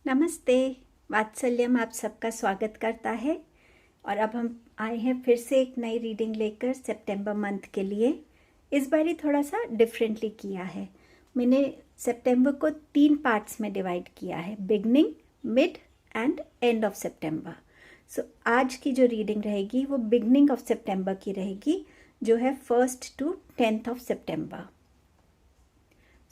नमस्ते। वात्सल्यम आप सबका स्वागत करता है और अब हम आए हैं फिर से एक नई रीडिंग लेकर सितंबर मंथ के लिए। इस बार ही थोड़ा सा डिफरेंटली किया है। मैंने सितंबर को 3 पार्ट्स में डिवाइड किया है, beginning, mid end end of सितंबर। सो आज की जो रीडिंग रहेगी वो बिगनिंग ऑफ सितंबर की रहेगी, जो है 1st to 10th ऑफ सितंबर।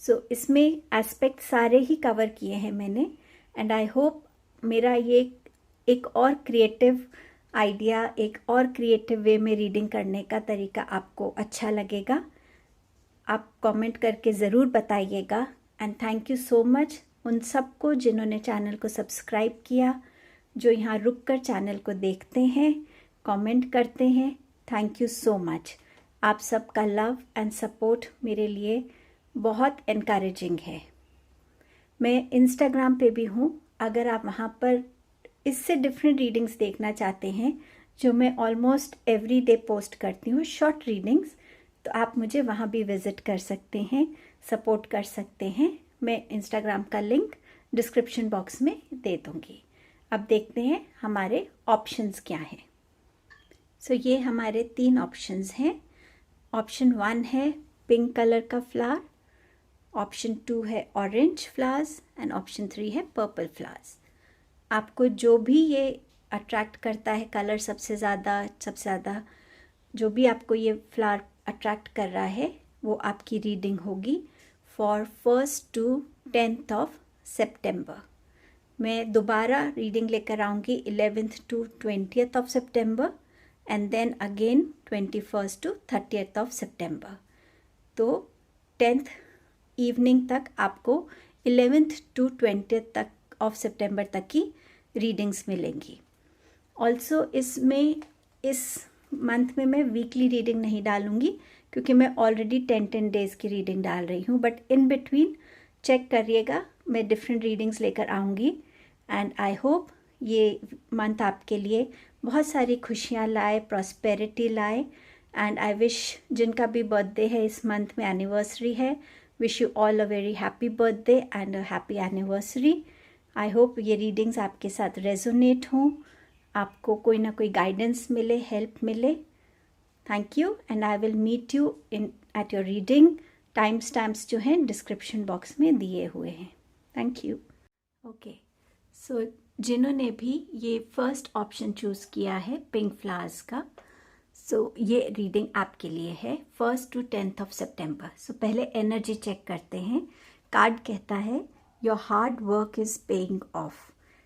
सो इसमें एस्पेक्ट सारे ही कवर किए हैं मैंने, एंड आई होप मेरा ये एक और क्रिएटिव आइडिया, एक और क्रिएटिव वे में रीडिंग करने का तरीका आपको अच्छा लगेगा। आप कमेंट करके ज़रूर बताइएगा। And thank you so much उन सबको जिन्होंने चैनल को सब्सक्राइब किया, जो यहाँ रुक कर चैनल को देखते हैं, कमेंट करते हैं। Thank you so much. आप सबका लव एंड सपोर्ट मेरे लिए बहुत इनकरेजिंग है। मैं इंस्टाग्राम पे भी हूँ। अगर आप वहाँ पर इससे डिफरेंट रीडिंग्स देखना चाहते हैं, जो मैं ऑलमोस्ट एवरी डे पोस्ट करती हूँ, शॉर्ट रीडिंग्स, तो आप मुझे वहाँ भी विज़िट कर सकते हैं, सपोर्ट कर सकते हैं। मैं इंस्टाग्राम का लिंक डिस्क्रिप्शन बॉक्स में दे दूँगी। अब देखते हैं हमारे ऑप्शंस क्या हैं। सो ये हमारे 3 ऑप्शंस हैं। ऑप्शन 1 है पिंक कलर का फ्लावर, ऑप्शन 2 है ऑरेंज फ्लावर्स एंड ऑप्शन 3 है पर्पल फ्लावर्स। आपको जो भी ये अट्रैक्ट करता है कलर, सबसे ज़्यादा जो भी आपको ये फ्लावर अट्रैक्ट कर रहा है, वो आपकी रीडिंग होगी for 1st to 10th of सितंबर। मैं दोबारा रीडिंग लेकर आऊँगी 11th to 20th ऑफ सितंबर and then again 21st to 30th of सितंबर। तो 10th इवनिंग तक आपको 11th to 20th तक ऑफ सितंबर तक की रीडिंग्स मिलेंगी। ऑल्सो इस मंथ में मैं वीकली रीडिंग नहीं डालूंगी, क्योंकि मैं ऑलरेडी 10 डेज़ की रीडिंग डाल रही हूँ। बट इन बिटवीन चेक करिएगा, मैं डिफरेंट रीडिंग्स लेकर आऊँगी। एंड आई होप ये मंथ आपके लिए बहुत सारी खुशियाँ लाए, प्रॉस्पेरिटी लाए। एंड आई विश जिनका भी बर्थडे है इस मंथ में, एनिवर्सरी है, wish you all a very happy birthday and a happy anniversary. I hope ये रीडिंग्स आपके साथ रेजोनेट हों, आपको कोई ना कोई गाइडेंस मिले, हेल्प मिले। Thank you and I will meet you in at your reading. Time stamps जो हैं डिस्क्रिप्शन बॉक्स में दिए हुए हैं। Thank you. ओके, सो जिन्होंने भी ये फर्स्ट ऑप्शन चूज़ किया है पिंक फ्लावर्स का, सो ये रीडिंग आपके लिए है 1st to 10th ऑफ सितंबर। सो पहले एनर्जी चेक करते हैं। कार्ड कहता है your hard work is paying off.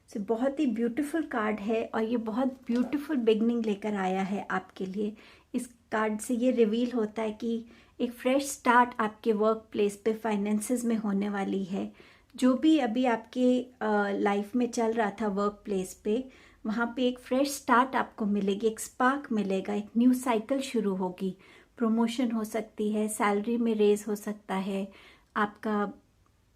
So बहुत ही ब्यूटीफुल कार्ड है और ये बहुत ब्यूटीफुल बिगनिंग लेकर आया है आपके लिए। इस कार्ड से ये रिवील होता है कि एक फ्रेश स्टार्ट आपके वर्क प्लेस पे, फाइनेंसेस में होने वाली है। जो भी अभी आपके लाइफ में चल रहा था वर्क प्लेस पे, वहाँ पे एक फ्रेश स्टार्ट आपको मिलेगी, एक स्पार्क मिलेगा, एक न्यू साइकिल शुरू होगी। प्रमोशन हो सकती है, सैलरी में रेज हो सकता है, आपका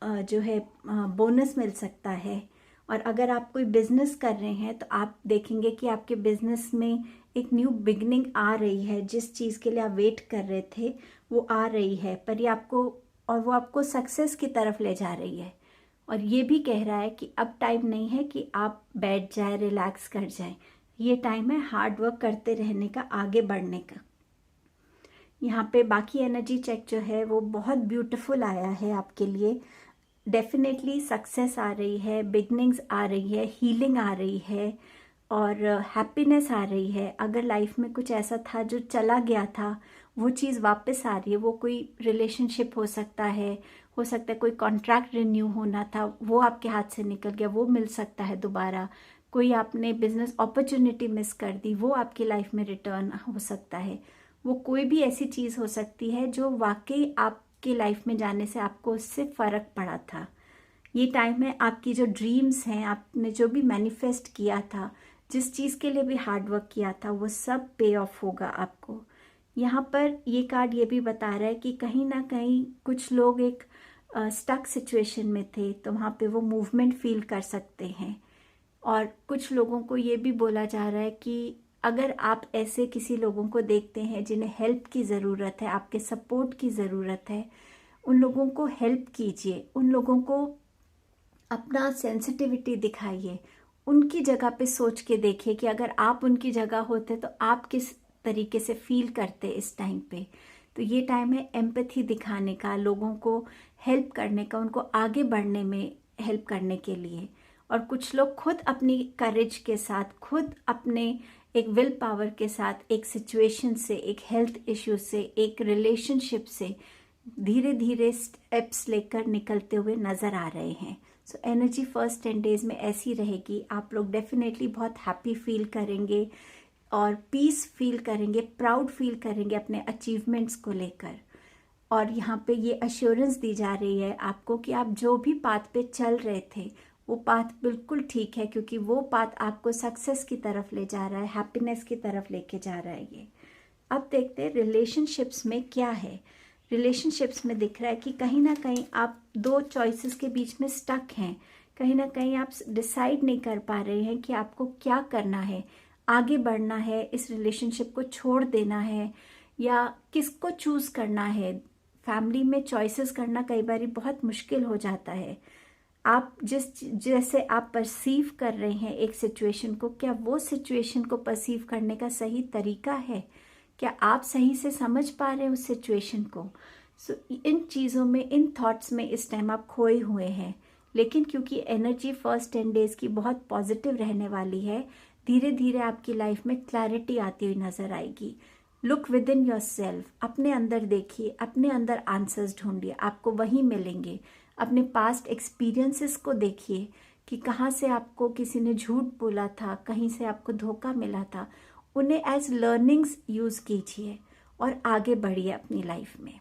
जो है बोनस मिल सकता है। और अगर आप कोई बिजनेस कर रहे हैं तो आप देखेंगे कि आपके बिजनेस में एक न्यू बिगनिंग आ रही है। जिस चीज़ के लिए आप वेट कर रहे थे वो आ रही है, पर ये आपको, और वो आपको सक्सेस की तरफ ले जा रही है। और ये भी कह रहा है कि अब टाइम नहीं है कि आप बैठ जाए, रिलैक्स कर जाएं। ये टाइम है हार्ड वर्क करते रहने का, आगे बढ़ने का। यहाँ पे बाकी एनर्जी चेक जो है वो बहुत ब्यूटीफुल आया है आपके लिए। डेफिनेटली सक्सेस आ रही है, बिगनिंग्स आ रही है, हीलिंग आ रही है और हैप्पीनेस आ रही है। अगर लाइफ में कुछ ऐसा था जो चला गया था, वो चीज़ वापस आ रही है। वो कोई रिलेशनशिप हो सकता है कोई कॉन्ट्रैक्ट रिन्यू होना था, वो आपके हाथ से निकल गया, वो मिल सकता है दोबारा। कोई आपने बिजनेस अपॉर्चुनिटी मिस कर दी, वो आपकी लाइफ में रिटर्न हो सकता है। वो कोई भी ऐसी चीज़ हो सकती है जो वाकई आपकी लाइफ में जाने से आपको उससे फ़र्क पड़ा था। ये टाइम है आपकी जो ड्रीम्स हैं, आपने जो भी मैनिफेस्ट किया था, जिस चीज़ के लिए भी हार्ड वर्क किया था, वो सब पे ऑफ होगा आपको। यहाँ पर ये कार्ड ये भी बता रहा है कि कहीं ना कहीं कुछ लोग एक स्टक सिचुएशन में थे, तो वहाँ पे वो मूवमेंट फील कर सकते हैं। और कुछ लोगों को ये भी बोला जा रहा है कि अगर आप ऐसे किसी लोगों को देखते हैं जिन्हें हेल्प की ज़रूरत है, आपके सपोर्ट की ज़रूरत है, उन लोगों को हेल्प कीजिए। उन लोगों को अपना सेंसिटिविटी दिखाइए, उनकी जगह पे सोच के देखिए कि अगर आप उनकी जगह होते तो आप किस तरीके से फील करते इस टाइम पे। तो ये टाइम है एम्पैथी दिखाने का, लोगों को हेल्प करने का, उनको आगे बढ़ने में हेल्प करने के लिए। और कुछ लोग खुद अपनी करेज के साथ, खुद अपने एक विल पावर के साथ एक सिचुएशन से, एक हेल्थ इश्यू से, एक रिलेशनशिप से धीरे धीरे स्टेप्स लेकर निकलते हुए नज़र आ रहे हैं। सो एनर्जी फर्स्ट 10 डेज में ऐसी रहेगी। आप लोग डेफिनेटली बहुत हैप्पी फील करेंगे और पीस फील करेंगे, प्राउड फील करेंगे अपने अचीवमेंट्स को लेकर। और यहाँ पे ये अश्योरेंस दी जा रही है आपको कि आप जो भी पाथ पे चल रहे थे वो पाथ बिल्कुल ठीक है, क्योंकि वो पाथ आपको सक्सेस की तरफ ले जा रहा है, हैप्पीनेस की तरफ लेके जा रहा है ये। अब देखते हैं रिलेशनशिप्स में क्या है। रिलेशनशिप्स में दिख रहा है कि कहीं ना कहीं आप दो चॉइसेस के बीच में स्टक हैं। कहीं ना कहीं आप डिसाइड नहीं कर पा रहे हैं कि आपको क्या करना है, आगे बढ़ना है, इस रिलेशनशिप को छोड़ देना है, या किसको चूज़ करना है। फैमिली में चॉइसेस करना कई बार बहुत मुश्किल हो जाता है। आप जैसे आप परसीव कर रहे हैं एक सिचुएशन को, क्या वो सिचुएशन को परसीव करने का सही तरीका है? क्या आप सही से समझ पा रहे हैं उस सिचुएशन को? इन चीज़ों में, इन थॉट्स में इस टाइम आप खोए हुए हैं। लेकिन क्योंकि एनर्जी फर्स्ट 10 डेज की बहुत पॉजिटिव रहने वाली है, धीरे धीरे आपकी लाइफ में क्लैरिटी आती हुई नजर आएगी। Look with in your self, अपने अंदर देखिए, अपने अंदर आंसर्स ढूंढिए, आपको वहीं मिलेंगे। अपने पास्ट एक्सपीरियंसेस को देखिए कि कहाँ से आपको किसी ने झूठ बोला था, कहीं से आपको धोखा मिला था, उन्हें एज लर्निंग्स यूज़ कीजिए और आगे बढ़िए अपनी लाइफ में।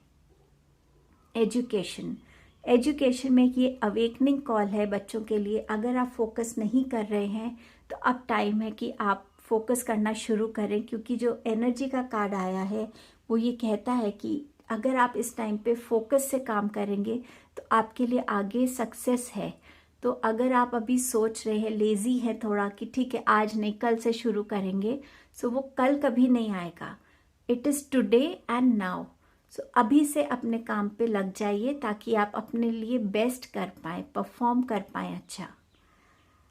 एजुकेशन में ये अवेकनिंग कॉल है बच्चों के लिए। अगर आप फोकस नहीं कर रहे हैं तो अब टाइम है कि आप फोकस करना शुरू करें, क्योंकि जो एनर्जी का कार्ड आया है वो ये कहता है कि अगर आप इस टाइम पे फोकस से काम करेंगे तो आपके लिए आगे सक्सेस है। तो अगर आप अभी सोच रहे हैं, लेज़ी है थोड़ा कि ठीक है आज नहीं कल से शुरू करेंगे, सो वो कल कभी नहीं आएगा। It is today and now. So अभी से अपने काम पे लग जाइए ताकि आप अपने लिए बेस्ट कर पाएँ, परफॉर्म कर पाएँ अच्छा।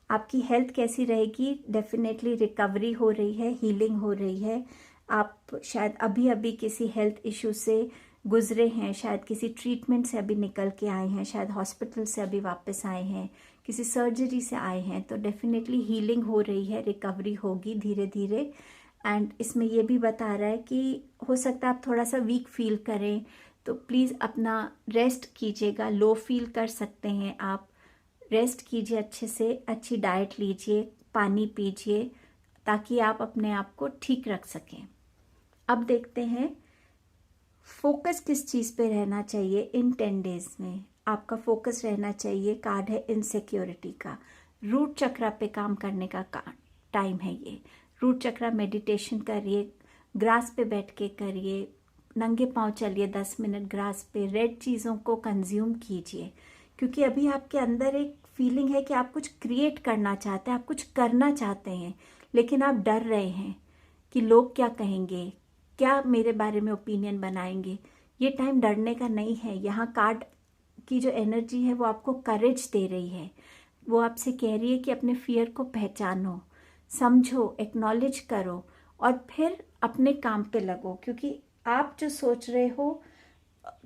आपकी हेल्थ कैसी रहेगी? डेफिनेटली रिकवरी हो रही है, हीलिंग हो रही है। आप शायद अभी अभी किसी हेल्थ इश्यू से गुजरे हैं, शायद किसी ट्रीटमेंट से अभी निकल के आए हैं, शायद हॉस्पिटल से अभी वापस आए हैं, किसी सर्जरी से आए हैं। तो डेफिनेटली हीलिंग हो रही है, रिकवरी होगी धीरे धीरे। एंड इसमें ये भी बता रहा है कि हो सकता है आप थोड़ा सा वीक फील करें, तो प्लीज़ अपना रेस्ट कीजिएगा। लो फील कर सकते हैं आप, रेस्ट कीजिए अच्छे से, अच्छी डाइट लीजिए, पानी पीजिए, ताकि आप अपने आप को ठीक रख सकें। अब देखते हैं फोकस किस चीज़ पे रहना चाहिए इन 10 डेज में। आपका फोकस रहना चाहिए, कार्ड है इनसिक्योरिटी का। रूट चक्रा पे काम करने का टाइम है ये। रूट चक्रा मेडिटेशन करिए, ग्रास पे बैठ के करिए, नंगे पांव चलिए 10 मिनट ग्रास पे, रेड चीज़ों को कंज्यूम कीजिए, क्योंकि अभी आपके अंदर एक फीलिंग है कि आप कुछ क्रिएट करना चाहते हैं, आप कुछ करना चाहते हैं, लेकिन आप डर रहे हैं कि लोग क्या कहेंगे, क्या मेरे बारे में ओपिनियन बनाएंगे। ये टाइम डरने का नहीं है। यहाँ कार्ड की जो एनर्जी है वो आपको करेज दे रही है। वो आपसे कह रही है कि अपने फियर को पहचानो, समझो, एक्नॉलेज करो और फिर अपने काम पे लगो, क्योंकि आप जो सोच रहे हो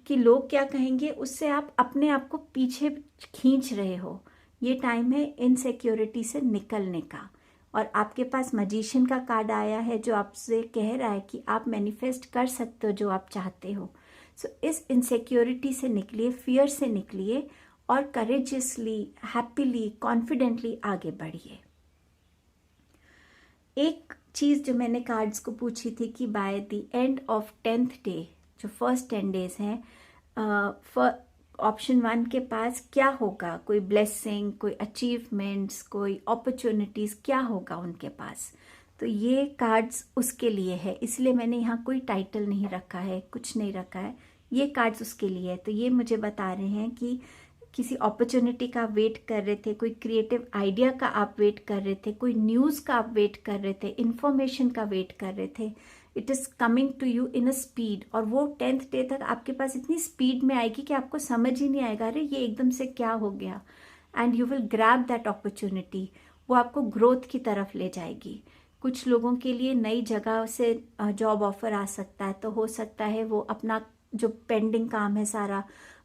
कि लोग क्या कहेंगे, उससे आप अपने आप को पीछे खींच रहे हो। ये टाइम है इनसिक्योरिटी से निकलने का। और आपके पास मैजिशियन का कार्ड आया है जो आपसे कह रहा है कि आप मैनिफेस्ट कर सकते हो जो आप चाहते हो। सो इस इनसिक्योरिटी से निकलिए, फियर से निकलिए और करेजियसली, हैप्पीली, कॉन्फिडेंटली आगे बढ़िए। एक चीज़ जो मैंने कार्ड्स को पूछी थी कि by the end of 10th day, जो फर्स्ट 10 डेज हैं, ऑप्शन 1 के पास क्या होगा, कोई ब्लेसिंग, कोई अचीवमेंट्स, कोई अपॉर्चुनिटीज़, क्या होगा उनके पास। तो ये कार्ड्स उसके लिए है, इसलिए मैंने यहाँ कोई टाइटल नहीं रखा है, कुछ नहीं रखा है, ये कार्ड्स उसके लिए है। तो ये मुझे बता रहे हैं कि किसी अपॉर्चुनिटी का आप वेट कर रहे थे, कोई क्रिएटिव आइडिया का आप वेट कर रहे थे, कोई न्यूज़ का आप वेट कर रहे थे, इन्फॉर्मेशन का वेट कर रहे थे। It is coming to you in a speed, और वो 10th डे तक आपके पास इतनी स्पीड में आएगी कि आपको समझ ही नहीं आएगा अरे ये एकदम से क्या हो गया। And you will grab that opportunity. वो आपको ग्रोथ की तरफ ले जाएगी। कुछ लोगों के लिए नई जगह से जॉब ऑफर आ सकता है, तो हो सकता है वो अपना जो पेंडिंग काम है सारा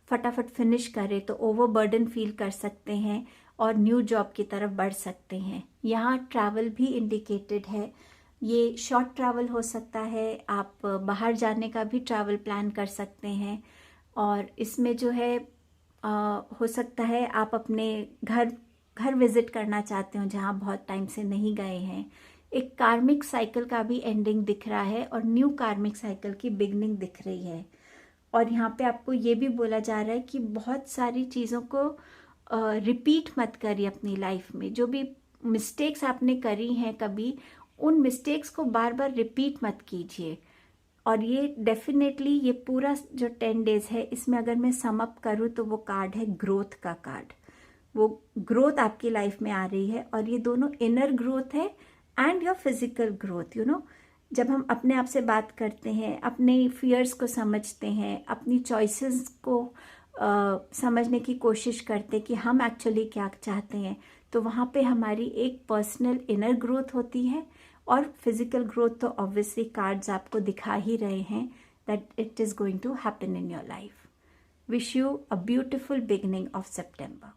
फटाफट फिनिश करे, तो ओवरबर्डन फील कर सकते हैं और न्यू जॉब की तरफ बढ़ सकते हैं। यहाँ ट्रैवल भी इंडिकेटेड है। ये शॉर्ट ट्रैवल हो सकता है, आप बाहर जाने का भी ट्रैवल प्लान कर सकते हैं। और इसमें जो है हो सकता है आप अपने घर विजिट करना चाहते हो जहाँ बहुत टाइम से नहीं गए हैं। एक कार्मिक साइकिल का भी एंडिंग दिख रहा है और न्यू कार्मिक साइकिल की बिगनिंग दिख रही है। और यहाँ पे आपको ये भी बोला जा रहा है कि बहुत सारी चीज़ों को रिपीट मत करिए अपनी लाइफ में। जो भी मिस्टेक्स आपने करी हैं कभी, उन मिस्टेक्स को बार बार रिपीट मत कीजिए। और ये डेफिनेटली ये पूरा जो 10 डेज है, इसमें अगर मैं सम अप करूँ तो वो कार्ड है ग्रोथ का कार्ड। वो ग्रोथ आपकी लाइफ में आ रही है और ये दोनों इनर ग्रोथ है एंड योर फिजिकल ग्रोथ। जब हम अपने आप से बात करते हैं, अपने फियर्स को समझते हैं, अपनी चॉइसेस को समझने की कोशिश करते हैं कि हम एक्चुअली क्या चाहते हैं, तो वहाँ पे हमारी एक पर्सनल इनर ग्रोथ होती है। और फिजिकल ग्रोथ तो ऑब्वियसली कार्ड्स आपको दिखा ही रहे हैं that it is going to happen in your life. Wish you a beautiful beginning of सितंबर।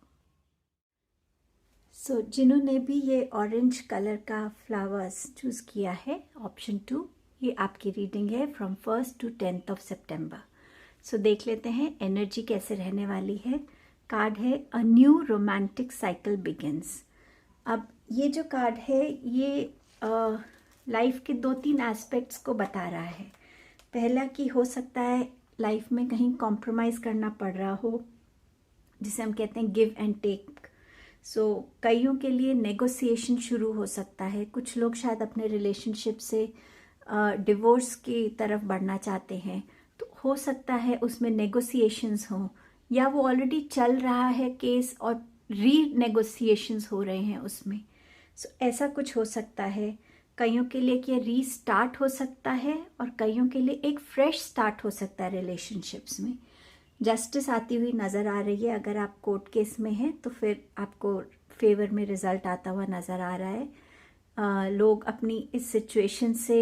सो जिन्होंने भी ये ऑरेंज कलर का फ्लावर्स चूज़ किया है, ऑप्शन 2, ये आपकी रीडिंग है फ्रॉम 1 to 10 ऑफ सितंबर। सो देख लेते हैं एनर्जी कैसे रहने वाली है। कार्ड है a new romantic cycle begins. अब ये जो कार्ड है ये लाइफ के 2-3 एस्पेक्ट्स को बता रहा है। पहला कि हो सकता है लाइफ में कहीं कॉम्प्रोमाइज़ करना पड़ रहा हो, जिसे हम कहते हैं गिव एंड टेक। सो कईयों के लिए नेगोशिएशन शुरू हो सकता है। कुछ लोग शायद अपने रिलेशनशिप से डिवोर्स की तरफ बढ़ना चाहते हैं, तो हो सकता है उसमें नेगोशिएशंस हों, या वो ऑलरेडी चल रहा है केस और री नेगोशिएशंस हो रहे हैं उसमें। सो ऐसा कुछ हो सकता है। कईयों के लिए कि रीस्टार्ट हो सकता है और कईयों के लिए एक फ्रेश स्टार्ट हो सकता है रिलेशनशिप्स में। जस्टिस आती हुई नज़र आ रही है। अगर आप कोर्ट केस में हैं तो फिर आपको फेवर में रिजल्ट आता हुआ नज़र आ रहा है। लोग अपनी इस सिचुएशन से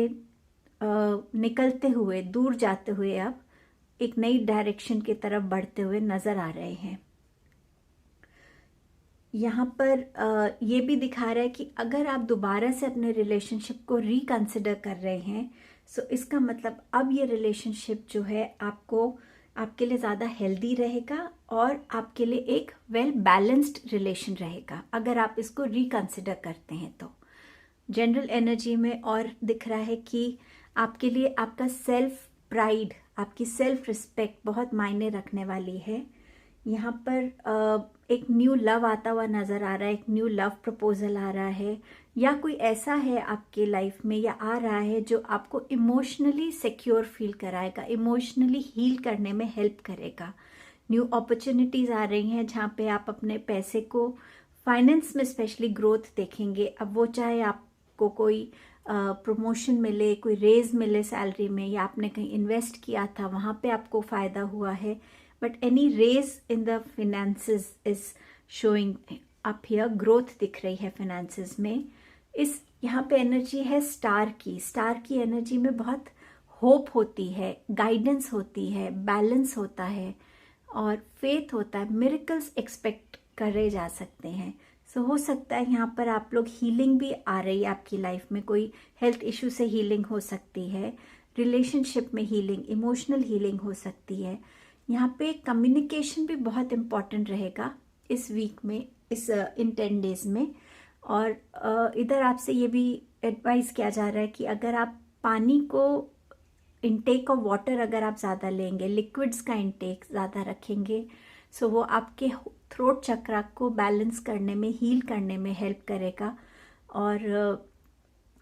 निकलते हुए, दूर जाते हुए अब एक नई डायरेक्शन की तरफ बढ़ते हुए नज़र आ रहे हैं। यहाँ पर ये भी दिखा रहा है कि अगर आप दोबारा से अपने रिलेशनशिप को रिकंसिडर कर रहे हैं, सो इसका मतलब अब ये रिलेशनशिप जो है आपके लिए ज़्यादा हेल्दी रहेगा और आपके लिए एक वेल बैलेंस्ड रिलेशन रहेगा अगर आप इसको रिकंसिडर करते हैं तो। जनरल एनर्जी में और दिख रहा है कि आपके लिए आपका सेल्फ प्राइड, आपकी सेल्फ रिस्पेक्ट बहुत मायने रखने वाली है। यहाँ पर एक न्यू लव आता हुआ नज़र आ रहा है, एक न्यू लव प्रपोजल आ रहा है, या कोई ऐसा है आपके लाइफ में या आ रहा है जो आपको इमोशनली सिक्योर फील कराएगा, इमोशनली हील करने में हेल्प करेगा। न्यू अपॉर्चुनिटीज़ आ रही हैं जहाँ पे आप अपने पैसे को, फाइनेंस में स्पेशली ग्रोथ देखेंगे। अब वो चाहे आपको कोई प्रमोशन मिले, कोई रेज मिले सैलरी में, या आपने कहीं इन्वेस्ट किया था वहाँ पे आपको फ़ायदा हुआ है, but any raise in the finances is showing up here. Growth दिख रही है फिनेंसेस में। इस यहाँ पे एनर्जी है स्टार की एनर्जी में बहुत होप होती है, गाइडेंस होती है, बैलेंस होता है और फेथ होता है। मिरेकल्स एक्सपेक्ट करे जा सकते हैं। सो हो सकता है यहाँ पर आप लोग, हीलिंग भी आ रही है आपकी लाइफ में। कोई हेल्थ इशू से हीलिंग हो सकती है, रिलेशनशिप में हीलिंग, इमोशनल हीलिंग हो सकती है। यहाँ पे कम्युनिकेशन भी बहुत इम्पॉर्टेंट रहेगा इस वीक में, इन 10 डेज में। और इधर आपसे ये भी एडवाइस किया जा रहा है कि अगर आप पानी को, इनटेक ऑफ वाटर अगर आप ज़्यादा लेंगे, लिक्विड्स का इनटेक ज़्यादा रखेंगे, सो वो आपके थ्रोट चक्रा को बैलेंस करने में, हील करने में हेल्प करेगा। और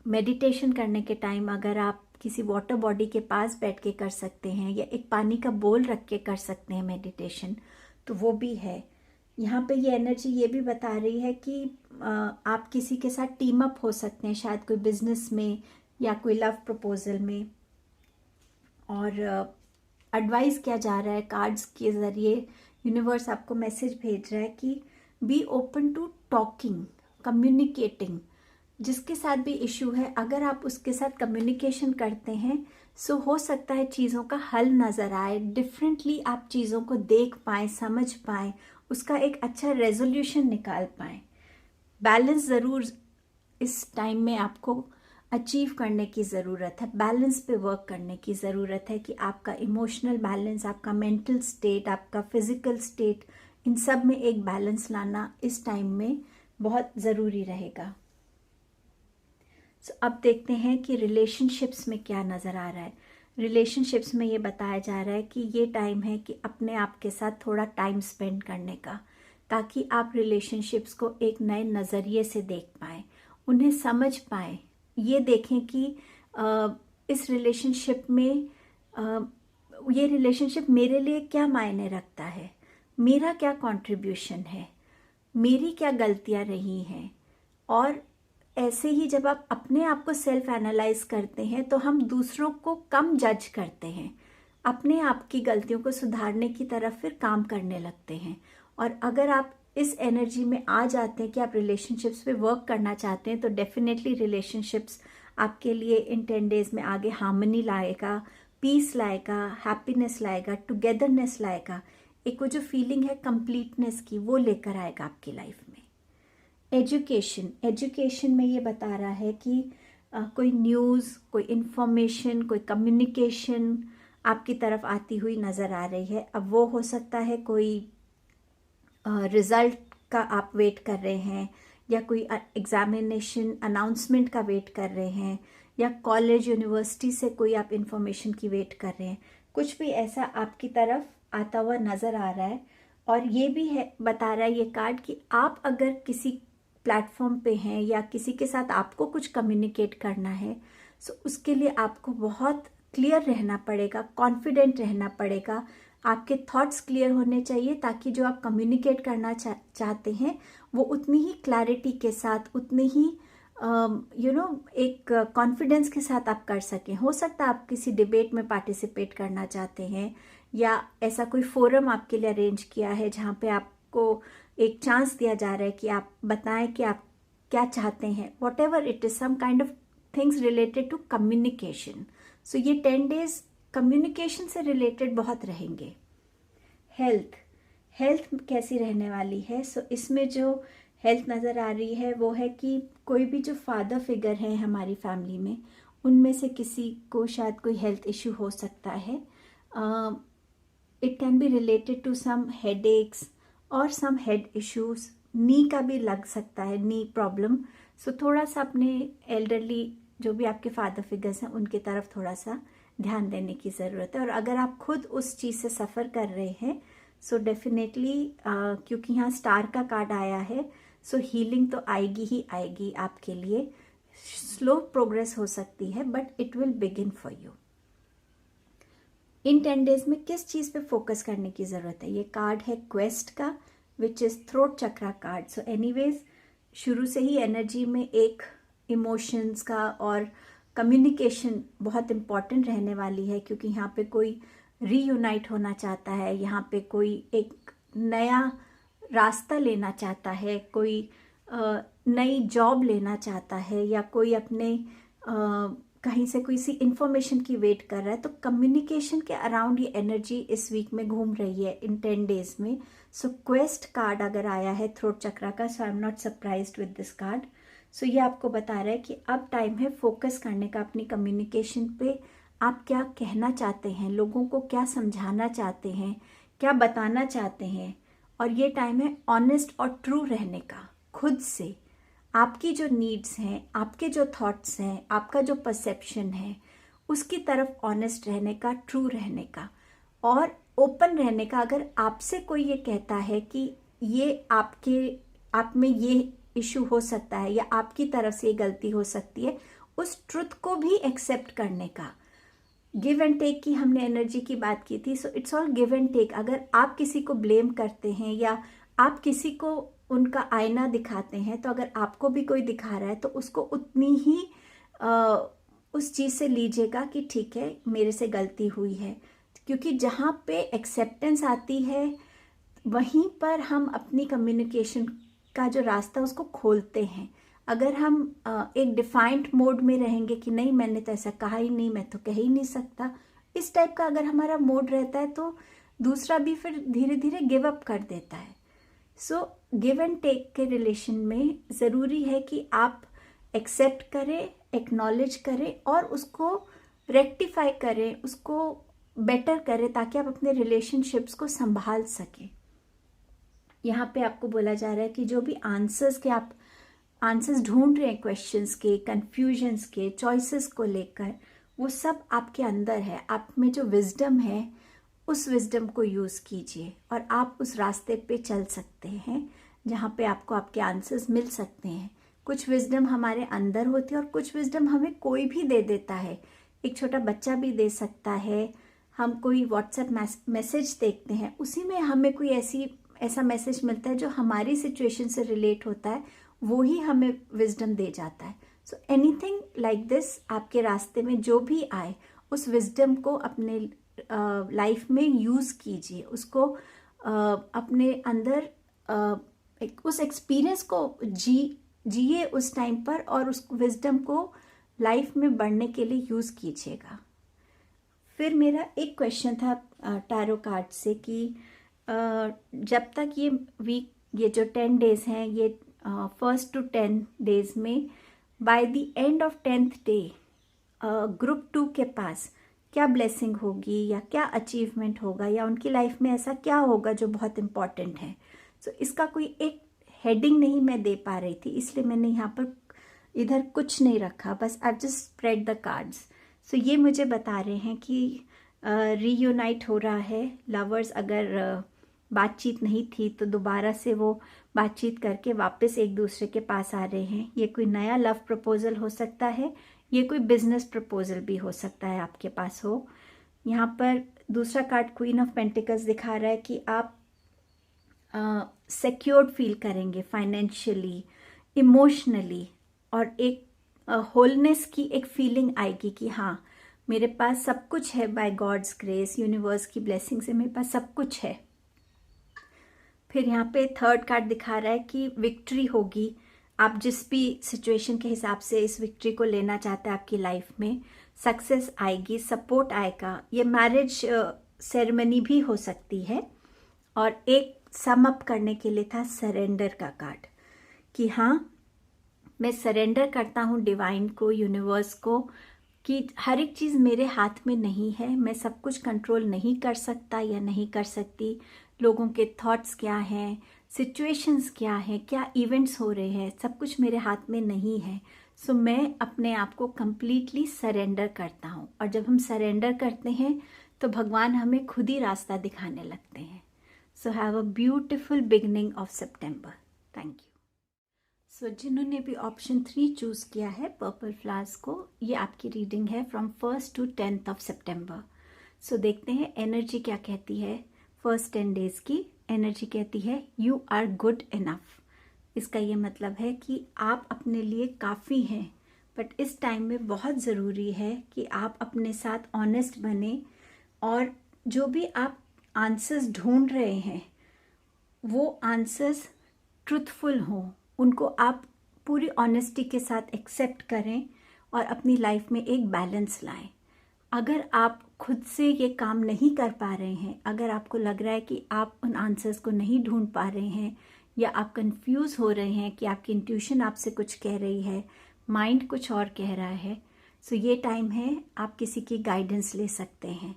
मेडिटेशन करने के टाइम अगर आप किसी वाटर बॉडी के पास बैठ के कर सकते हैं या एक पानी का बोल रख के कर सकते हैं मेडिटेशन, तो वो भी है। यहाँ पे ये एनर्जी ये भी बता रही है कि आप किसी के साथ टीम अप हो सकते हैं, शायद कोई बिजनेस में या कोई लव प्रपोजल में। और एडवाइस किया जा रहा है कार्ड्स के ज़रिए, यूनिवर्स आपको मैसेज भेज रहा है कि be open to talking, communicating. जिसके साथ भी इशू है, अगर आप उसके साथ कम्युनिकेशन करते हैं सो हो सकता है चीज़ों का हल नज़र आए, डिफरेंटली आप चीज़ों को देख पाएँ, समझ पाएँ, उसका एक अच्छा रेजोल्यूशन निकाल पाएँ। बैलेंस ज़रूर इस टाइम में आपको अचीव करने की ज़रूरत है, बैलेंस पे वर्क करने की ज़रूरत है कि आपका इमोशनल बैलेंस, आपका मेंटल स्टेट, आपका फिजिकल स्टेट, इन सब में एक बैलेंस लाना इस टाइम में बहुत ज़रूरी रहेगा। अब देखते हैं कि रिलेशनशिप्स में क्या नज़र आ रहा है। रिलेशनशिप्स में ये बताया जा रहा है कि ये टाइम है कि अपने आप के साथ थोड़ा टाइम स्पेंड करने का, ताकि आप रिलेशनशिप्स को एक नए नज़रिए से देख पाएँ, उन्हें समझ पाएँ। ये देखें कि इस रिलेशनशिप में ये रिलेशनशिप मेरे लिए क्या मायने रखता है, मेरा क्या कंट्रीब्यूशन है, मेरी क्या गलतियाँ रही हैं। और ऐसे ही जब आप अपने आप को सेल्फ एनालाइज करते हैं तो हम दूसरों को कम जज करते हैं, अपने आप की गलतियों को सुधारने की तरफ फिर काम करने लगते हैं। और अगर आप इस एनर्जी में आ जाते हैं कि आप रिलेशनशिप्स पे वर्क करना चाहते हैं, तो डेफिनेटली रिलेशनशिप्स आपके लिए इन 10 डेज में आगे हार्मनी लाएगा, पीस लाएगा, हैप्पीनेस लाएगा, टुगेदरनेस लाएगा। एक वो जो फीलिंग है कंप्लीटनेस की, वो लेकर आएगा आपकी लाइफ में। एजुकेशन में ये बता रहा है कि कोई न्यूज़, कोई इन्फॉर्मेशन, कोई कम्युनिकेशन आपकी तरफ आती हुई नज़र आ रही है। अब वो हो सकता है कोई रिज़ल्ट का आप वेट कर रहे हैं, या कोई एग्ज़ामिनेशन अनाउंसमेंट का वेट कर रहे हैं, या कॉलेज यूनिवर्सिटी से कोई आप इन्फॉर्मेशन की वेट कर रहे हैं। कुछ भी ऐसा आपकी तरफ आता हुआ नज़र आ रहा है। और ये भी है, बता रहा है ये कार्ड कि आप अगर किसी प्लेटफॉर्म पे हैं या किसी के साथ आपको कुछ कम्युनिकेट करना है, सो उसके लिए आपको बहुत क्लियर रहना पड़ेगा, कॉन्फिडेंट रहना पड़ेगा। आपके थॉट्स क्लियर होने चाहिए, ताकि जो आप कम्युनिकेट करना चाहते हैं वो उतनी ही क्लैरिटी के साथ, उतनी ही एक कॉन्फिडेंस के साथ आप कर सकें। हो सकता है आप किसी डिबेट में पार्टिसिपेट करना चाहते हैं, या ऐसा कोई फोरम आपके लिए अरेंज किया है जहाँ पे आपको एक चांस दिया जा रहा है कि आप बताएं कि आप क्या चाहते हैं। Whatever it is, some kind of things related to communication. So ये 10 डेज कम्युनिकेशन से रिलेटेड बहुत रहेंगे। हेल्थ कैसी रहने वाली है? सो इसमें जो हेल्थ नज़र आ रही है वो है कि कोई भी जो फादर फिगर हैं हमारी फैमिली में, उनमें से किसी को शायद कोई हेल्थ इशू हो सकता है। It can be related to some headaches और सम हेड इश्यूज। नी का भी लग सकता है, नी प्रॉब्लम। सो थोड़ा सा अपने एल्डरली जो भी आपके फादर फिगर्स हैं उनकी तरफ थोड़ा सा ध्यान देने की ज़रूरत है। और अगर आप खुद उस चीज़ से सफ़र कर रहे हैं, सो डेफिनेटली क्योंकि यहाँ स्टार का कार्ड आया है, सो हीलिंग तो आएगी ही आएगी आपके लिए। स्लो प्रोग्रेस हो सकती है, but it will begin for you. In 10 days में किस चीज़ पे फोकस करने की ज़रूरत है? ये कार्ड है क्वेस्ट का, which is throat chakra card. So anyways शुरू से ही एनर्जी में एक इमोशंस का और कम्युनिकेशन बहुत इम्पॉर्टेंट रहने वाली है, क्योंकि यहाँ पे कोई रीयूनाइट होना चाहता है, यहाँ पे कोई एक नया रास्ता लेना चाहता है, कोई नई जॉब लेना चाहता है, या कोई अपने कहीं से कोई सी इन्फॉर्मेशन की वेट कर रहा है। तो कम्युनिकेशन के अराउंड ये एनर्जी इस वीक में घूम रही है इन 10 डेज में। सो क्वेस्ट कार्ड अगर आया है थ्रोट चक्रा का, so I am not surprised with this card. So ये आपको बता रहा है कि अब टाइम है फोकस करने का अपनी कम्युनिकेशन पे। आप क्या कहना चाहते हैं, लोगों को क्या समझाना चाहते हैं, क्या बताना चाहते हैं। और ये टाइम है ऑनेस्ट और ट्रू रहने का खुद से। आपकी जो नीड्स हैं, आपके जो थॉट्स हैं, आपका जो परसेप्शन है, उसकी तरफ ऑनेस्ट रहने का, ट्रू रहने का और ओपन रहने का। अगर आपसे कोई ये कहता है कि ये आप में ये इशू हो सकता है या आपकी तरफ से ये गलती हो सकती है, उस ट्रुथ को भी एक्सेप्ट करने का। गिव एंड टेक की हमने एनर्जी की बात की थी। So it's all give and take. अगर आप किसी को ब्लेम करते हैं या आप किसी को उनका आईना दिखाते हैं, तो अगर आपको भी कोई दिखा रहा है तो उसको उतनी ही उस चीज़ से लीजिएगा कि ठीक है, मेरे से गलती हुई है। क्योंकि जहाँ पे एक्सेप्टेंस आती है, वहीं पर हम अपनी कम्युनिकेशन का जो रास्ता उसको खोलते हैं। अगर हम एक डिफाइंड मोड में रहेंगे कि नहीं मैंने तो ऐसा कहा ही नहीं, मैं तो कह ही नहीं सकता, इस टाइप का अगर हमारा मोड रहता है तो दूसरा भी फिर धीरे धीरे गिव अप कर देता है। सो गिव एंड टेक के रिलेशन में ज़रूरी है कि आप एक्सेप्ट करें, एक्नॉलेज करें और उसको रेक्टिफाई करें, उसको बेटर करें, ताकि आप अपने रिलेशनशिप्स को संभाल सकें। यहाँ पे आपको बोला जा रहा है कि जो भी आंसर्स के आप आंसर्स ढूंढ रहे हैं क्वेश्चंस के, कंफ्यूजन्स के, चॉइसेस को लेकर, वो सब आपके अंदर है। आप में जो विजडम है उस विजडम को यूज़ कीजिए और आप उस रास्ते पे चल सकते हैं जहाँ पे आपको आपके आंसर्स मिल सकते हैं। कुछ विजडम हमारे अंदर होती है और कुछ विजडम हमें कोई भी दे देता है। एक छोटा बच्चा भी दे सकता है। हम कोई व्हाट्सएप मैसेज देखते हैं, उसी में हमें कोई ऐसा मैसेज मिलता है जो हमारी सिचुएशन से रिलेट होता है, वो ही हमें विजडम दे जाता है। सो एनीथिंग लाइक दिस, आपके रास्ते में जो भी आए उस विजडम को अपने लाइफ में यूज़ कीजिए, उसको अपने अंदर उस एक्सपीरियंस को जिए उस टाइम पर, और उस विजडम को लाइफ में बढ़ने के लिए यूज़ कीजिएगा। फिर मेरा एक क्वेश्चन था टैरो कार्ड से कि जब तक ये जो 10 डेज हैं, ये 1st to 10 डेज में, by the end of 10th day group 2 के पास क्या ब्लेसिंग होगी या क्या अचीवमेंट होगा या उनकी लाइफ में ऐसा क्या होगा जो बहुत इम्पॉर्टेंट है। सो इसका कोई एक हेडिंग नहीं मैं दे पा रही थी, इसलिए मैंने यहाँ पर इधर कुछ नहीं रखा, बस I just spread the cards. So ये मुझे बता रहे हैं कि रीयूनाइट हो रहा है। लवर्स अगर बातचीत नहीं थी तो दोबारा से वो बातचीत करके वापस एक दूसरे के पास आ रहे हैं। ये कोई नया लव प्रपोजल हो सकता है, ये कोई बिजनेस प्रपोजल भी हो सकता है आपके पास हो। यहाँ पर दूसरा कार्ड क्वीन ऑफ पेंटिकल्स दिखा रहा है कि आप सिक्योर्ड फील करेंगे फाइनेंशियली, इमोशनली, और एक होलनेस की एक फीलिंग आएगी कि हाँ मेरे पास सब कुछ है, बाय गॉड्स ग्रेस, यूनिवर्स की ब्लेसिंग से मेरे पास सब कुछ है। फिर यहाँ पे थर्ड कार्ड दिखा रहा है कि विक्ट्री होगी। आप जिस भी सिचुएशन के हिसाब से इस विक्ट्री को लेना चाहते हैं आपकी लाइफ में, सक्सेस आएगी, सपोर्ट आएगा। ये मैरिज सेरेमनी भी हो सकती है। और एक सम अप करने के लिए था सरेंडर का कार्ड कि हाँ मैं सरेंडर करता हूँ डिवाइन को, यूनिवर्स को, कि हर एक चीज़ मेरे हाथ में नहीं है, मैं सब कुछ कंट्रोल नहीं कर सकता या नहीं कर सकती। लोगों के थॉट्स क्या हैं, सिचुएशंस क्या हैं, क्या इवेंट्स हो रहे हैं, सब कुछ मेरे हाथ में नहीं है। सो मैं अपने आप को कंप्लीटली सरेंडर करता हूँ। और जब हम सरेंडर करते हैं तो भगवान हमें खुद ही रास्ता दिखाने लगते हैं। So have a beautiful beginning of सितंबर। Thank you. सो जिन्होंने भी ऑप्शन 3 चूज़ किया है पर्पल फ्लावर्स को, ये आपकी रीडिंग है from 1st to 10th of सितंबर। सो देखते हैं एनर्जी क्या कहती है। फर्स्ट 10 डेज की एनर्जी कहती है यू आर गुड इनफ। इसका ये मतलब है कि आप अपने लिए काफ़ी हैं, बट इस टाइम में बहुत ज़रूरी है कि आप अपने साथ ऑनेस्ट बने और जो भी आप आंसर्स ढूंढ रहे हैं वो आंसर्स ट्रुथफुल हों, उनको आप पूरी ऑनेस्टी के साथ एक्सेप्ट करें और अपनी लाइफ में एक बैलेंस लाएं। अगर आप खुद से ये काम नहीं कर पा रहे हैं, अगर आपको लग रहा है कि आप उन आंसर्स को नहीं ढूंढ पा रहे हैं या आप कंफ्यूज हो रहे हैं कि आपकी इंट्यूशन आपसे कुछ कह रही है, माइंड कुछ और कह रहा है, सो ये टाइम है आप किसी की गाइडेंस ले सकते हैं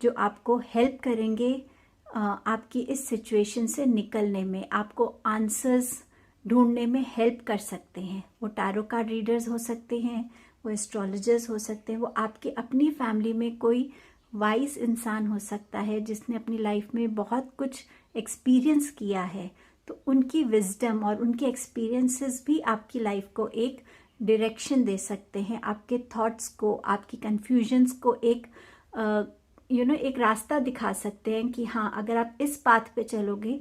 जो आपको हेल्प करेंगे आपकी इस सिचुएशन से निकलने में, आपको आंसर्स ढूंढने में हेल्प कर सकते हैं। वो टैरो कार्ड रीडर्स हो सकते हैं, वो एस्ट्रोलॉजर्स हो सकते हैं, वो आपके अपनी फैमिली में कोई वाइज इंसान हो सकता है जिसने अपनी लाइफ में बहुत कुछ एक्सपीरियंस किया है। तो उनकी विजडम और उनके एक्सपीरियंसेस भी आपकी लाइफ को एक डायरेक्शन दे सकते हैं, आपके थॉट्स को, आपकी कन्फ्यूजन्स को एक एक रास्ता दिखा सकते हैं कि हाँ अगर आप इस पाथ पे चलोगे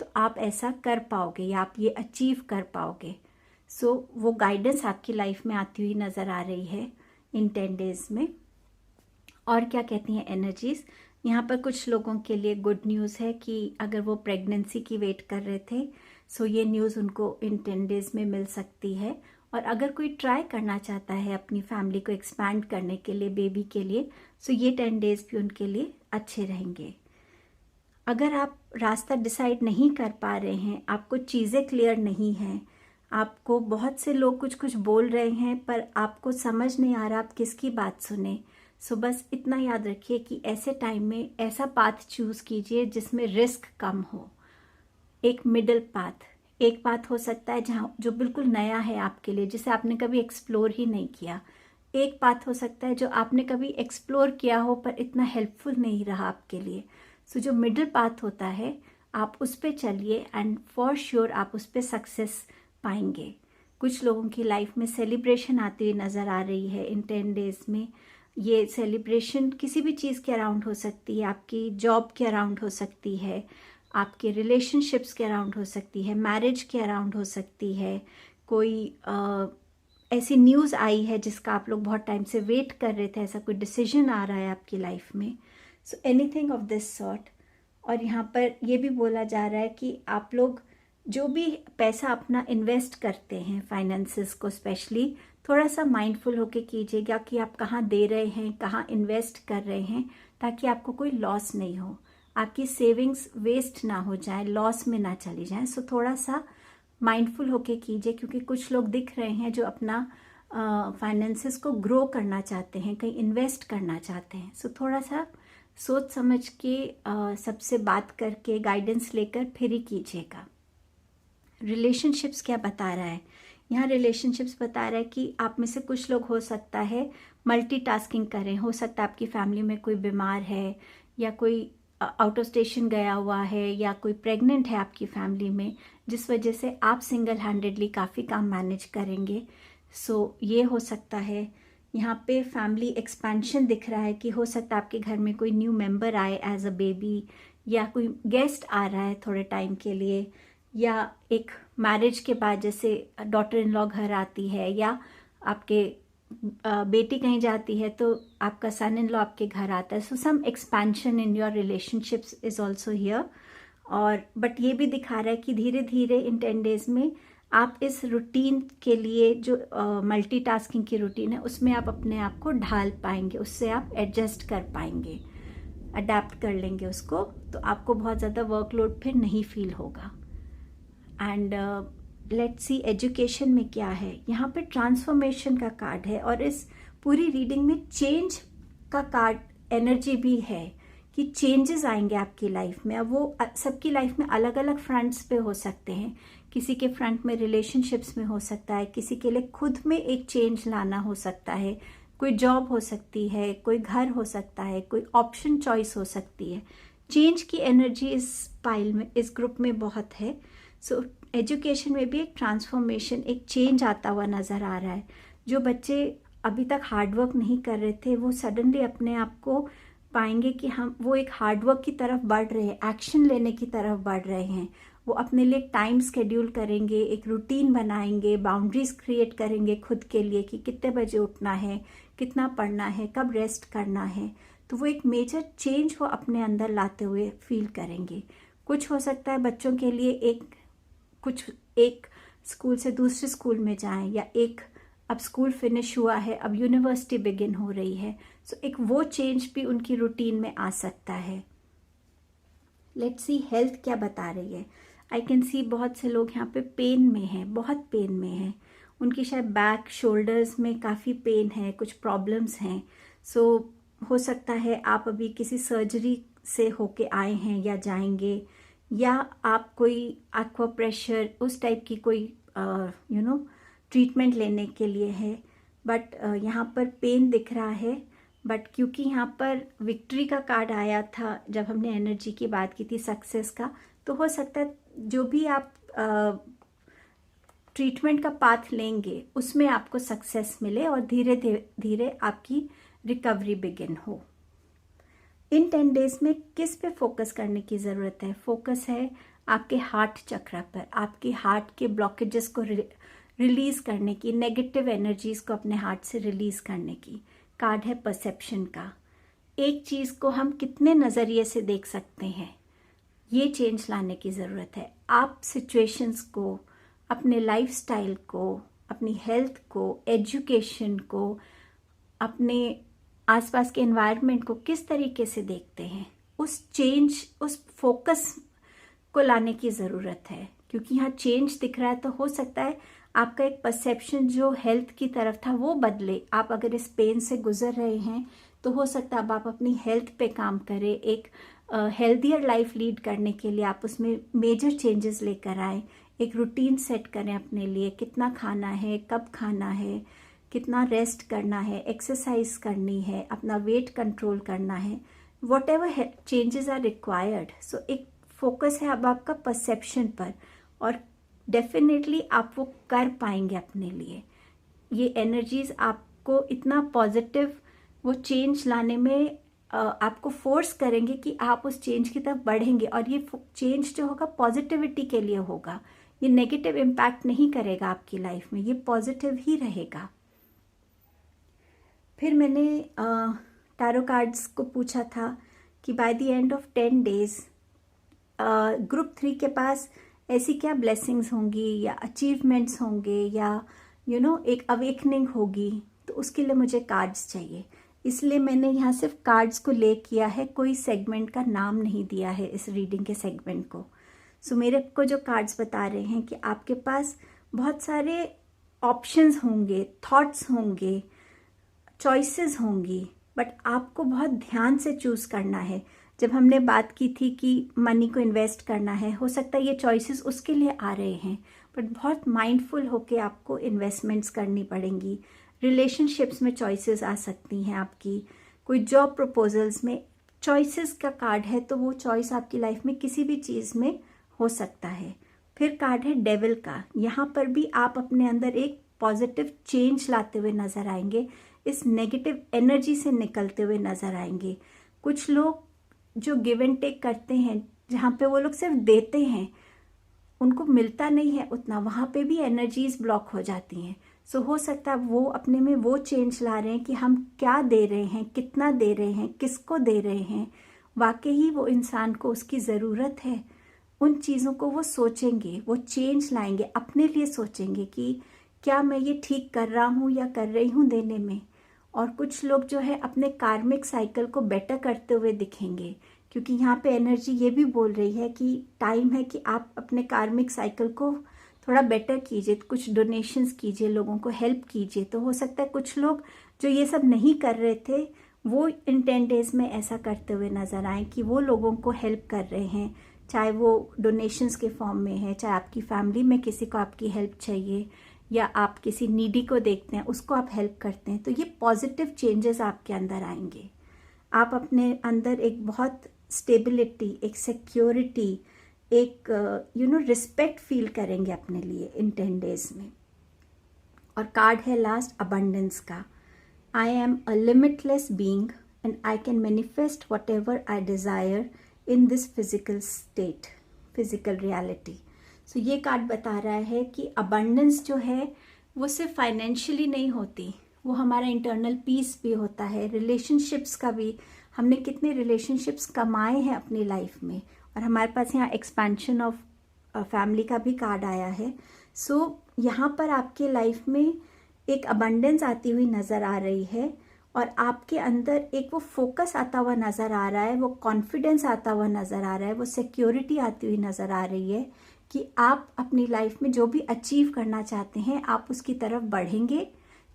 तो आप ऐसा कर पाओगे या आप ये अचीव कर पाओगे। सो वो गाइडेंस आपकी लाइफ में आती हुई नज़र आ रही है इन 10 डेज में। और क्या कहती हैं एनर्जीज, यहाँ पर कुछ लोगों के लिए गुड न्यूज़ है कि अगर वो प्रेगनेंसी की वेट कर रहे थे सो ये न्यूज़ उनको इन 10 डेज़ में मिल सकती है। और अगर कोई ट्राई करना चाहता है अपनी फैमिली को एक्सपैंड करने के लिए, बेबी के लिए, सो ये 10 डेज़ भी उनके लिए अच्छे रहेंगे। अगर आप रास्ता डिसाइड नहीं कर पा रहे हैं, आपको चीज़ें क्लियर नहीं हैं, आपको बहुत से लोग कुछ कुछ बोल रहे हैं पर आपको समझ नहीं आ रहा आप किसकी बात सुने, सो बस इतना याद रखिए कि ऐसे टाइम में ऐसा पाथ चूज़ कीजिए जिसमें रिस्क कम हो। एक मिडिल पाथ, एक पाथ हो सकता है जहाँ जो बिल्कुल नया है आपके लिए, जिसे आपने कभी एक्सप्लोर ही नहीं किया। एक पाथ हो सकता है जो आपने कभी एक्सप्लोर किया हो पर इतना हेल्पफुल नहीं रहा आपके लिए। सो जो मिडिल पाथ होता है आप उस पर चलिए एंड फॉर श्योर आप उस पर सक्सेस पाएंगे। कुछ लोगों की लाइफ में सेलिब्रेशन आती हुई नज़र आ रही है इन 10 डेज़ में। ये सेलिब्रेशन किसी भी चीज़ के अराउंड हो सकती है, आपकी जॉब के अराउंड हो सकती है, आपके रिलेशनशिप्स के अराउंड हो सकती है, मैरिज के अराउंड हो सकती है, कोई ऐसी न्यूज़ आई है जिसका आप लोग बहुत टाइम से वेट कर रहे थे, ऐसा कोई डिसीजन आ रहा है आपकी लाइफ में। So anything of this sort. और यहाँ पर ये भी बोला जा रहा है कि आप लोग जो भी पैसा अपना इन्वेस्ट करते हैं, फाइनेंसेस को स्पेशली, थोड़ा सा माइंडफुल होके कीजिएगा कि आप कहाँ दे रहे हैं, कहाँ इन्वेस्ट कर रहे हैं, ताकि आपको कोई लॉस नहीं हो, आपकी सेविंग्स वेस्ट ना हो जाए, लॉस में ना चली जाए। सो थोड़ा सा माइंडफुल होके कीजिए, क्योंकि कुछ लोग दिख रहे हैं जो अपना फाइनेंसेस को ग्रो करना चाहते हैं, कहीं इन्वेस्ट करना चाहते हैं। सो थोड़ा सा सोच समझ के सबसे बात करके गाइडेंस लेकर फिर ही कीजिएगा। रिलेशनशिप्स क्या बता रहा है? यहाँ रिलेशनशिप्स बता रहा है कि आप में से कुछ लोग हो सकता है मल्टीटास्किंग करें। हो सकता है आपकी फैमिली में कोई बीमार है, या कोई आउट ऑफ स्टेशन गया हुआ है, या कोई प्रेग्नेंट है आपकी फैमिली में, जिस वजह से आप सिंगल हैंडेडली काफ़ी काम मैनेज करेंगे। सो ये हो सकता है। यहाँ पे फैमिली एक्सपेंशन दिख रहा है कि हो सकता है आपके घर में कोई न्यू मेंबर आए एज अ बेबी, या कोई गेस्ट आ रहा है थोड़े टाइम के लिए, या एक मैरिज के बाद जैसे डॉटर इन लॉ घर आती है, या आपके बेटी कहीं जाती है तो आपका सन इन लॉ आपके घर आता है। So some expansion in your relationships is also here. और बट ये भी दिखा रहा है कि धीरे धीरे इन 10 डेज में आप इस रूटीन के लिए, जो मल्टीटास्किंग की रूटीन है, उसमें आप अपने आप को ढाल पाएंगे, उससे आप एडजस्ट कर पाएंगे, अडेप्ट कर लेंगे उसको, तो आपको बहुत ज़्यादा वर्कलोड फिर नहीं फील होगा। एंड लेट्स सी एजुकेशन में क्या है। यहाँ पे ट्रांसफॉर्मेशन का कार्ड है, और इस पूरी रीडिंग में चेंज का कार्ड एनर्जी भी है कि चेंजेस आएंगे आपकी लाइफ में। अब वो सबकी लाइफ में अलग अलग फ्रंट्स पे हो सकते हैं। किसी के फ्रंट में रिलेशनशिप्स में हो सकता है, किसी के लिए खुद में एक चेंज लाना हो सकता है, कोई जॉब हो सकती है, कोई घर हो सकता है, कोई ऑप्शन चॉइस हो सकती है। चेंज की एनर्जी इस पाइल में, इस ग्रुप में बहुत है। सो एजुकेशन में भी एक ट्रांसफॉर्मेशन, एक चेंज आता हुआ नज़र आ रहा है। जो बच्चे अभी तक हार्डवर्क नहीं कर रहे थे, वो सडनली अपने आप को पाएंगे कि हम वो एक हार्डवर्क की तरफ बढ़ रहे हैं, एक्शन लेने की तरफ बढ़ रहे हैं। वो अपने लिए टाइम स्केड्यूल करेंगे, एक रूटीन बनाएंगे, बाउंड्रीज क्रिएट करेंगे खुद के लिए कि कितने बजे उठना है, कितना पढ़ना है, कब रेस्ट करना है। तो वो एक मेजर चेंज वो अपने अंदर लाते हुए फील करेंगे। कुछ हो सकता है बच्चों के लिए एक स्कूल से दूसरे स्कूल में जाएं, या एक अब स्कूल फिनिश हुआ है, अब यूनिवर्सिटी बिगिन हो रही है। सो एक वो चेंज भी उनकी रूटीन में आ सकता है। लेट्स सी हेल्थ क्या बता रही है। आई कैन सी बहुत से लोग यहाँ पे पेन में हैं, बहुत पेन में हैं। उनकी शायद बैक शोल्डर्स में काफ़ी पेन है, कुछ प्रॉब्लम्स हैं। सो हो सकता है आप अभी किसी सर्जरी से होके आए हैं या जाएंगे, या आप कोई एक्वा प्रेशर उस टाइप की कोई ट्रीटमेंट लेने के लिए है। बट यहाँ पर पेन दिख रहा है। बट क्योंकि यहाँ पर विक्ट्री का कार्ड आया था जब हमने एनर्जी की बात की थी, सक्सेस का, तो हो सकता है जो भी आप ट्रीटमेंट का पाथ लेंगे उसमें आपको सक्सेस मिले और धीरे धीरे आपकी रिकवरी बिगिन हो। इन 10 डेज में किस पे फोकस करने की ज़रूरत है? फोकस है आपके हार्ट चक्र पर, आपके हार्ट के ब्लॉकेजेस को रिलीज़ करने की, नेगेटिव एनर्जीज़ को अपने हार्ट से रिलीज़ करने की। कार्ड है परसेप्शन का। एक चीज़ को हम कितने नज़रिए से देख सकते हैं, ये चेंज लाने की ज़रूरत है। आप सिचुएशंस को, अपने लाइफस्टाइल को, अपनी हेल्थ को, एजुकेशन को, अपने आसपास के एनवायरनमेंट को किस तरीके से देखते हैं, उस फोकस को लाने की ज़रूरत है। क्योंकि यहाँ चेंज दिख रहा है तो हो सकता है आपका एक परसेप्शन जो हेल्थ की तरफ था वो बदले। आप अगर इस पेन से गुजर रहे हैं तो हो सकता है अब आप अपनी हेल्थ पे काम करें, एक हेल्दियर लाइफ लीड करने के लिए आप उसमें मेजर चेंजेस लेकर आए। एक रूटीन सेट करें अपने लिए, कितना खाना है, कब खाना है, कितना रेस्ट करना है, एक्सरसाइज करनी है, अपना वेट कंट्रोल करना है, whatever changes are required. So एक फोकस है अब आपका परसेप्शन पर, और डेफिनेटली आप वो कर पाएंगे अपने लिए। ये एनर्जीज आपको इतना पॉजिटिव वो चेंज लाने में आपको फोर्स करेंगे कि आप उस चेंज की तरफ बढ़ेंगे। और ये चेंज जो होगा पॉजिटिविटी के लिए होगा, ये नेगेटिव इम्पैक्ट नहीं करेगा आपकी लाइफ में, ये पॉजिटिव ही रहेगा। फिर मैंने टैरो कार्ड्स को पूछा था कि by the end of 10 days group 3 के पास ऐसी क्या ब्लेसिंग्स होंगी या अचीवमेंट्स होंगे या एक अवेकनिंग होगी, तो उसके लिए मुझे कार्ड्स चाहिए। इसलिए मैंने यहाँ सिर्फ कार्ड्स को ले किया है, कोई सेगमेंट का नाम नहीं दिया है इस रीडिंग के सेगमेंट को। सो मेरे को जो कार्ड्स बता रहे हैं कि आपके पास बहुत सारे ऑप्शंस होंगे, थॉट्स होंगे, चॉइसेस होंगी, बट आपको बहुत ध्यान से चूज़ करना है। जब हमने बात की थी कि मनी को इन्वेस्ट करना है, हो सकता है ये चॉइसेस उसके लिए आ रहे हैं, बट बहुत माइंडफुल होके आपको इन्वेस्टमेंट्स करनी पड़ेंगी। रिलेशनशिप्स में चॉइसेस आ सकती हैं आपकी, कोई जॉब प्रपोजल्स में चॉइसेस का कार्ड है, तो वो चॉइस आपकी लाइफ में किसी भी चीज़ में हो सकता है। फिर कार्ड है डेविल का, यहाँ पर भी आप अपने अंदर एक पॉजिटिव चेंज लाते हुए नजर आएंगे, इस नेगेटिव एनर्जी से निकलते हुए नजर आएंगे। कुछ लोग जो गिव एंड टेक करते हैं, जहाँ पे वो लोग सिर्फ देते हैं, उनको मिलता नहीं है उतना, वहाँ पे भी एनर्जीज ब्लॉक हो जाती हैं। सो हो सकता है वो अपने में वो चेंज ला रहे हैं कि हम क्या दे रहे हैं, कितना दे रहे हैं, किसको दे रहे हैं, वाकई ही वो इंसान को उसकी ज़रूरत है। उन चीज़ों को वो सोचेंगे, वो चेंज लाएंगे, अपने लिए सोचेंगे कि क्या मैं ये ठीक कर रहा हूँ या कर रही हूँ देने में। और कुछ लोग जो है अपने कार्मिक साइकिल को बेटर करते हुए दिखेंगे, क्योंकि यहाँ पे एनर्जी ये भी बोल रही है कि टाइम है कि आप अपने कार्मिक साइकिल को थोड़ा बेटर कीजिए, कुछ डोनेशंस कीजिए, लोगों को हेल्प कीजिए। तो हो सकता है कुछ लोग जो ये सब नहीं कर रहे थे वो इन 10 डेज में ऐसा करते हुए नज़र आए कि वो लोगों को हेल्प कर रहे हैं, चाहे वो डोनेशंस के फॉर्म में है, चाहे आपकी फैमिली में किसी को आपकी हेल्प चाहिए, या आप किसी नीडी को देखते हैं उसको आप हेल्प करते हैं। तो ये पॉजिटिव चेंजेस आपके अंदर आएंगे। आप अपने अंदर एक बहुत स्टेबिलिटी, एक सिक्योरिटी, एक रिस्पेक्ट फील करेंगे अपने लिए इन 10 डेज में। और कार्ड है लास्ट अबंडेंस का, I am a limitless being and I can manifest whatever I desire in this physical state, physical reality. So ये कार्ड बता रहा है कि अबंडेंस जो है वो सिर्फ फाइनेंशियली नहीं होती, वो हमारा इंटरनल पीस भी होता है, रिलेशनशिप्स का भी। हमने कितने रिलेशनशिप्स कमाए हैं अपनी लाइफ में, और हमारे पास यहाँ एक्सपेंशन ऑफ फैमिली का भी कार्ड आया है। सो यहाँ पर आपके लाइफ में एक अबंडेंस आती हुई नज़र आ रही है, और आपके अंदर एक वो फोकस आता हुआ नज़र आ रहा है, वो कॉन्फिडेंस आता हुआ नज़र आ रहा है, वो सिक्योरिटी आती हुई नज़र आ रही है कि आप अपनी लाइफ में जो भी अचीव करना चाहते हैं आप उसकी तरफ बढ़ेंगे।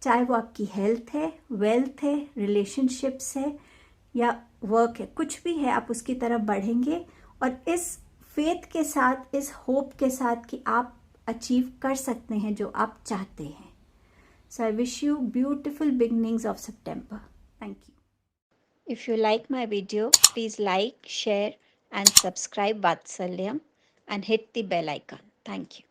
चाहे वो आपकी हेल्थ है, वेल्थ है, रिलेशनशिप्स है या वर्क है, कुछ भी है, आप उसकी तरफ बढ़ेंगे। और इस फेथ के साथ, इस होप के साथ कि आप अचीव कर सकते हैं जो आप चाहते हैं। So I wish you beautiful beginnings of September. Thank you. If you like my video, please like, share and subscribe Vatsalyam and hit the bell icon. Thank you.